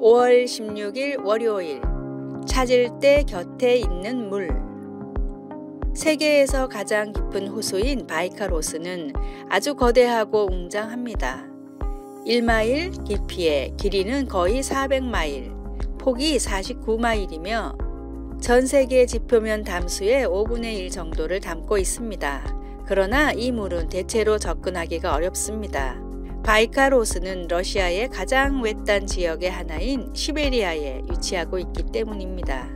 5월 16일 월요일, 찾을 때 곁에 있는 물. 세계에서 가장 깊은 호수인 바이칼호수는 아주 거대하고 웅장합니다. 1마일 깊이에 길이는 거의 400마일, 폭이 49마일이며 전 세계 지표면 담수의 5분의 1 정도를 담고 있습니다. 그러나 이 물은 대체로 접근하기가 어렵습니다. 바이칼호수는 러시아의 가장 외딴 지역의 하나인 시베리아에 위치하고 있기 때문입니다.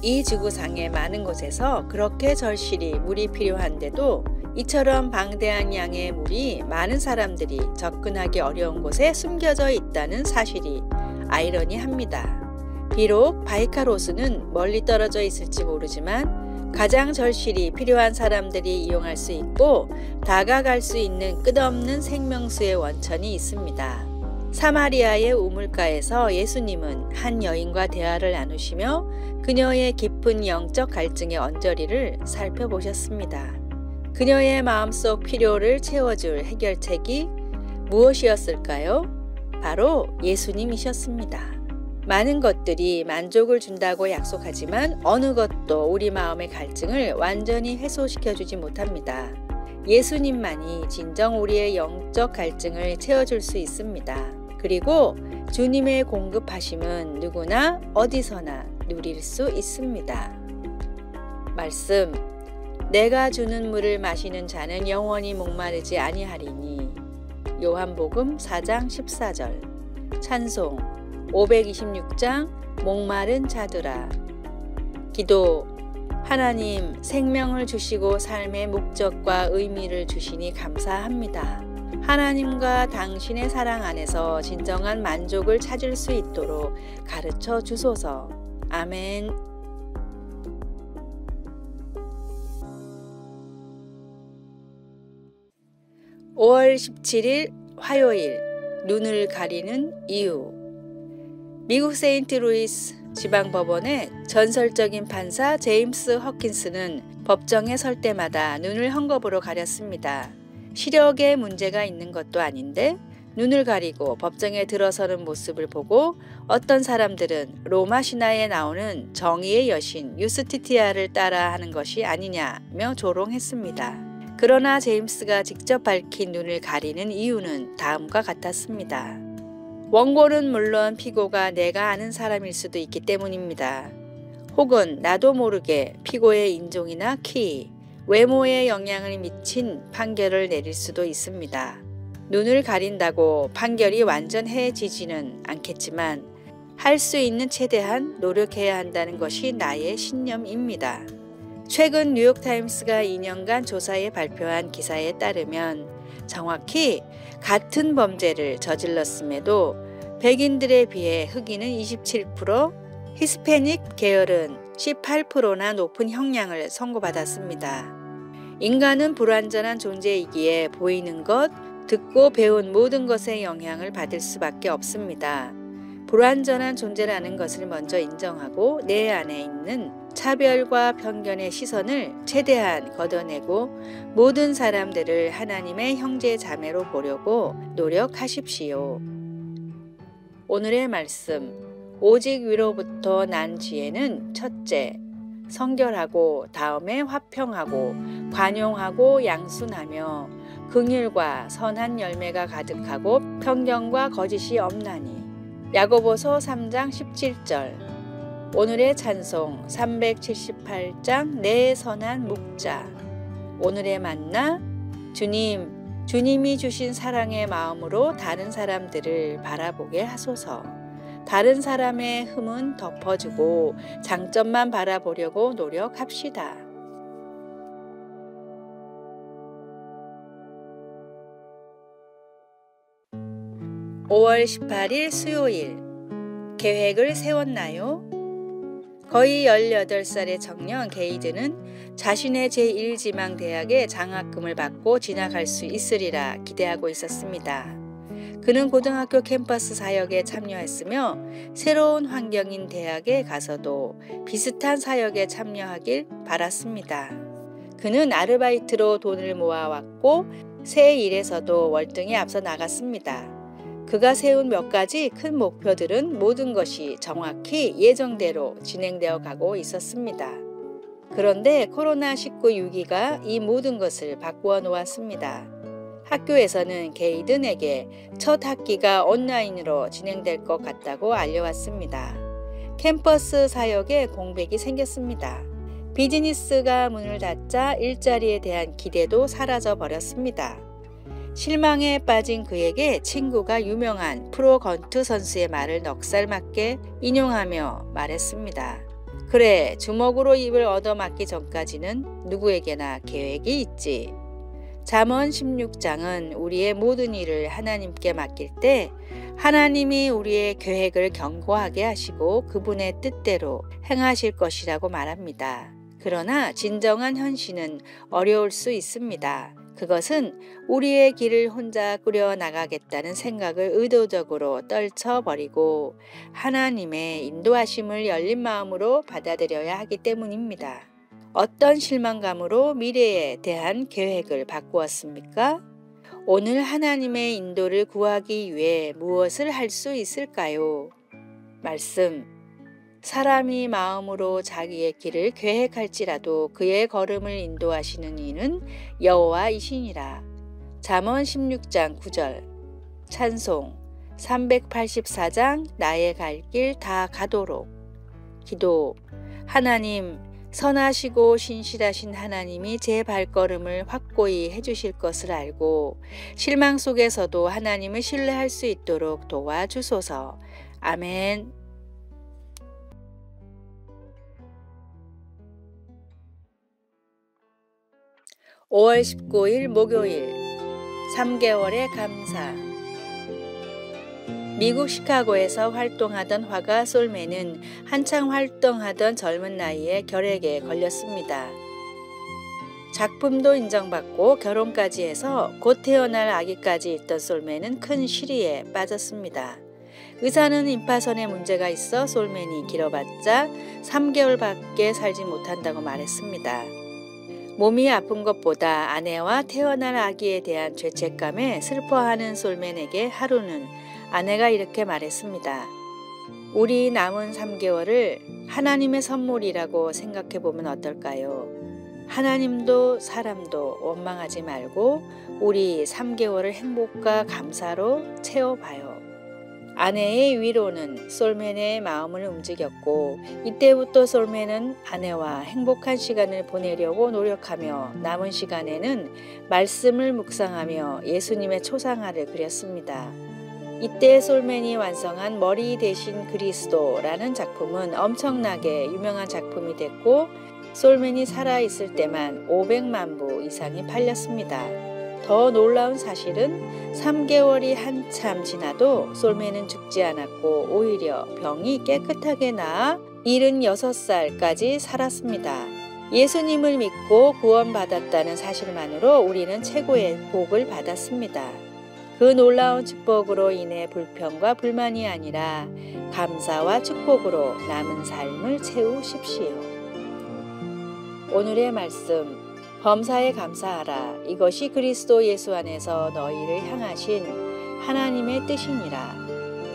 이 지구상의 많은 곳에서 그렇게 절실히 물이 필요한데도 이처럼 방대한 양의 물이 많은 사람들이 접근하기 어려운 곳에 숨겨져 있다는 사실이 아이러니합니다. 비록 바이칼호수는 멀리 떨어져 있을지 모르지만 가장 절실히 필요한 사람들이 이용할 수 있고 다가갈 수 있는 끝없는 생명수의 원천이 있습니다. 사마리아의 우물가에서 예수님은 한 여인과 대화를 나누시며 그녀의 깊은 영적 갈증의 언저리를 살펴보셨습니다. 그녀의 마음속 필요를 채워줄 해결책이 무엇이었을까요? 바로 예수님이셨습니다. 많은 것들이 만족을 준다고 약속하지만 어느 것도 우리 마음의 갈증을 완전히 해소시켜주지 못합니다. 예수님만이 진정 우리의 영적 갈증을 채워줄 수 있습니다. 그리고 주님의 공급하심은 누구나 어디서나 누릴 수 있습니다. 말씀, 내가 주는 물을 마시는 자는 영원히 목마르지 아니하리니. 요한복음 4장 14절. 찬송 526장 목마른 자들아. 기도. 하나님, 생명을 주시고 삶의 목적과 의미를 주시니 감사합니다. 하나님과 당신의 사랑 안에서 진정한 만족을 찾을 수 있도록 가르쳐 주소서. 아멘. (5월 17일) 화요일. 눈을 가리는 이유. 미국 세인트루이스 지방법원의 전설적인 판사 제임스 허킨스는 법정에 설 때마다 눈을 헝겊으로 가렸습니다. 시력에 문제가 있는 것도 아닌데 눈을 가리고 법정에 들어서는 모습을 보고 어떤 사람들은 로마 신화에 나오는 정의의 여신 유스티티아를 따라하는 것이 아니냐며 조롱했습니다. 그러나 제임스가 직접 밝힌 눈을 가리는 이유는 다음과 같았습니다. 원고는 물론 피고가 내가 아는 사람일 수도 있기 때문입니다. 혹은 나도 모르게 피고의 인종이나 키, 외모에 영향을 미친 판결을 내릴 수도 있습니다. 눈을 가린다고 판결이 완전해지지는 않겠지만 할 수 있는 최대한 노력해야 한다는 것이 나의 신념입니다. 최근 뉴욕타임스가 2년간 조사에 발표한 기사에 따르면 정확히 같은 범죄를 저질렀음에도 백인들에 비해 흑인은 27%, 히스패닉 계열은 18%나 높은 형량을 선고받았습니다. 인간은 불완전한 존재이기에 보이는 것, 듣고 배운 모든 것에 영향을 받을 수밖에 없습니다. 불완전한 존재라는 것을 먼저 인정하고 내 안에 있는 차별과 편견의 시선을 최대한 걷어내고 모든 사람들을 하나님의 형제 자매로 보려고 노력하십시오. 오늘의 말씀. 오직 위로부터 난 지혜는 첫째, 성결하고 다음에 화평하고 관용하고 양순하며 긍휼과 선한 열매가 가득하고 편견과 거짓이 없나니. 야고보서 3장 17절. 오늘의 찬송 378장 내 선한 목자. 오늘의 만나. 주님이 주신 사랑의 마음으로 다른 사람들을 바라보게 하소서. 다른 사람의 흠은 덮어주고 장점만 바라보려고 노력합시다. (5월 18일) 수요일. 계획을 세웠나요? 거의 18살의 청년 게이드는 자신의 제1지망대학의 장학금을 받고 진학할 수 있으리라 기대하고 있었습니다. 그는 고등학교 캠퍼스 사역에 참여했으며 새로운 환경인 대학에 가서도 비슷한 사역에 참여하길 바랐습니다. 그는 아르바이트로 돈을 모아왔고 새 일에서도 월등히 앞서 나갔습니다. 그가 세운 몇 가지 큰 목표들은 모든 것이 정확히 예정대로 진행되어 가고 있었습니다. 그런데 코로나19 위기가 이 모든 것을 바꾸어 놓았습니다. 학교에서는 게이든에게 첫 학기가 온라인으로 진행될 것 같다고 알려왔습니다. 캠퍼스 사역에 공백이 생겼습니다. 비즈니스가 문을 닫자 일자리에 대한 기대도 사라져 버렸습니다. 실망에 빠진 그에게 친구가 유명한 프로 권투 선수의 말을 넉살맞게 인용하며 말했습니다. 그래, 주먹으로 입을 얻어맞기 전까지는 누구에게나 계획이 있지. 잠언 16장은 우리의 모든 일을 하나님께 맡길 때 하나님이 우리의 계획을 견고하게 하시고 그분의 뜻대로 행하실 것이라고 말합니다. 그러나 진정한 현실은 어려울 수 있습니다. 그것은 우리의 길을 혼자 꾸려 나가겠다는 생각을 의도적으로 떨쳐버리고 하나님의 인도하심을 열린 마음으로 받아들여야 하기 때문입니다. 어떤 실망감으로 미래에 대한 계획을 바꾸었습니까? 오늘 하나님의 인도를 구하기 위해 무엇을 할 수 있을까요? 말씀. 사람이 마음으로 자기의 길을 계획할지라도 그의 걸음을 인도하시는 이는 여호와이시니라. 잠언 16장 9절. 찬송 384장 나의 갈 길 다 가도록. 기도. 하나님, 선하시고 신실하신 하나님이 제 발걸음을 확고히 해주실 것을 알고 실망 속에서도 하나님을 신뢰할 수 있도록 도와주소서. 아멘. 5월 19일 목요일 3개월의 감사. 미국 시카고에서 활동하던 화가 솔맨은 한창 활동하던 젊은 나이에 결핵에 걸렸습니다. 작품도 인정받고 결혼까지 해서 곧 태어날 아기까지 있던 솔맨은 큰 시리에 빠졌습니다. 의사는 임파선에 문제가 있어 솔맨이 길어봤자 3개월밖에 살지 못한다고 말했습니다. 몸이 아픈 것보다 아내와 태어날 아기에 대한 죄책감에 슬퍼하는 솔맨에게 하루는 아내가 이렇게 말했습니다. 우리 남은 3개월을 하나님의 선물이라고 생각해 보면 어떨까요? 하나님도 사람도 원망하지 말고 우리 3개월을 행복과 감사로 채워봐요. 아내의 위로는 솔맨의 마음을 움직였고 이때부터 솔맨은 아내와 행복한 시간을 보내려고 노력하며 남은 시간에는 말씀을 묵상하며 예수님의 초상화를 그렸습니다. 이때 솔맨이 완성한 머리 대신 그리스도라는 작품은 엄청나게 유명한 작품이 됐고 솔맨이 살아있을 때만 500만 부 이상이 팔렸습니다. 더 놀라운 사실은 3개월이 한참 지나도 솔맨은 죽지 않았고 오히려 병이 깨끗하게 나아 76살까지 살았습니다. 예수님을 믿고 구원받았다는 사실만으로 우리는 최고의 복을 받았습니다. 그 놀라운 축복으로 인해 불평과 불만이 아니라 감사와 축복으로 남은 삶을 채우십시오. 오늘의 말씀. 범사에 감사하라. 이것이 그리스도 예수 안에서 너희를 향하신 하나님의 뜻이니라.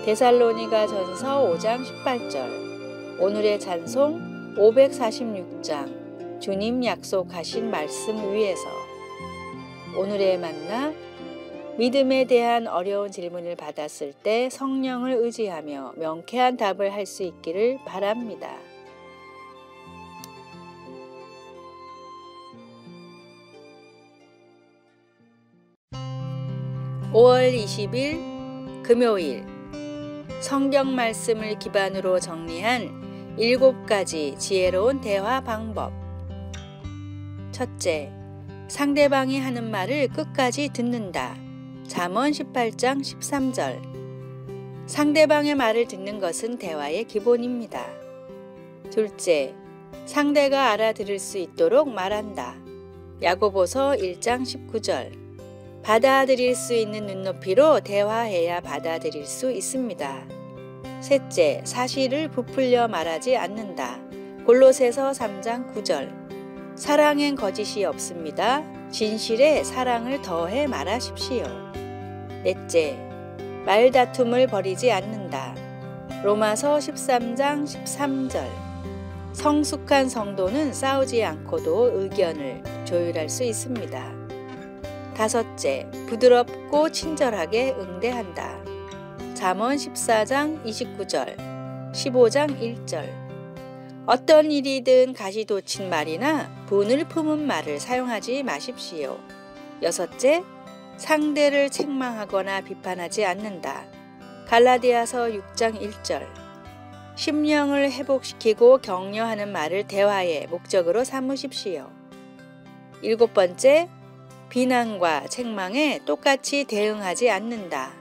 데살로니가 전서 5장 18절. 오늘의 찬송 546장. 주님 약속하신 말씀 위에서. 오늘의 만나. 믿음에 대한 어려운 질문을 받았을 때 성령을 의지하며 명쾌한 답을 할 수 있기를 바랍니다. 5월 20일 금요일 성경 말씀을 기반으로 정리한 7가지 지혜로운 대화 방법. 첫째, 상대방이 하는 말을 끝까지 듣는다. 잠언 18장 13절. 상대방의 말을 듣는 것은 대화의 기본입니다. 둘째, 상대가 알아들을 수 있도록 말한다. 야고보서 1장 19절. 받아들일 수 있는 눈높이로 대화해야 받아들일 수 있습니다. 셋째, 사실을 부풀려 말하지 않는다. 골로새서 3장 9절. 사랑엔 거짓이 없습니다. 진실에 사랑을 더해 말하십시오. 넷째, 말다툼을 벌이지 않는다. 로마서 13장 13절. 성숙한 성도는 싸우지 않고도 의견을 조율할 수 있습니다. 다섯째, 부드럽고 친절하게 응대한다. 잠언 14장 29절, 15장 1절. 어떤 일이든 가시돋친 말이나 분을 품은 말을 사용하지 마십시오. 여섯째, 상대를 책망하거나 비판하지 않는다. 갈라디아서 6장 1절. 심령을 회복시키고 격려하는 말을 대화의 목적으로 삼으십시오. 일곱 번째, 비난과 책망에 똑같이 대응하지 않는다.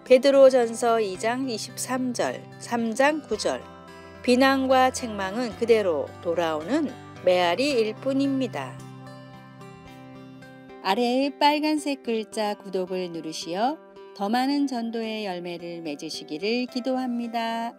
베드로전서 2장 23절, 3장 9절. 비난과 책망은 그대로 돌아오는 메아리일 뿐입니다. 아래의 빨간색 글자 구독을 누르시어 더 많은 전도의 열매를 맺으시기를 기도합니다.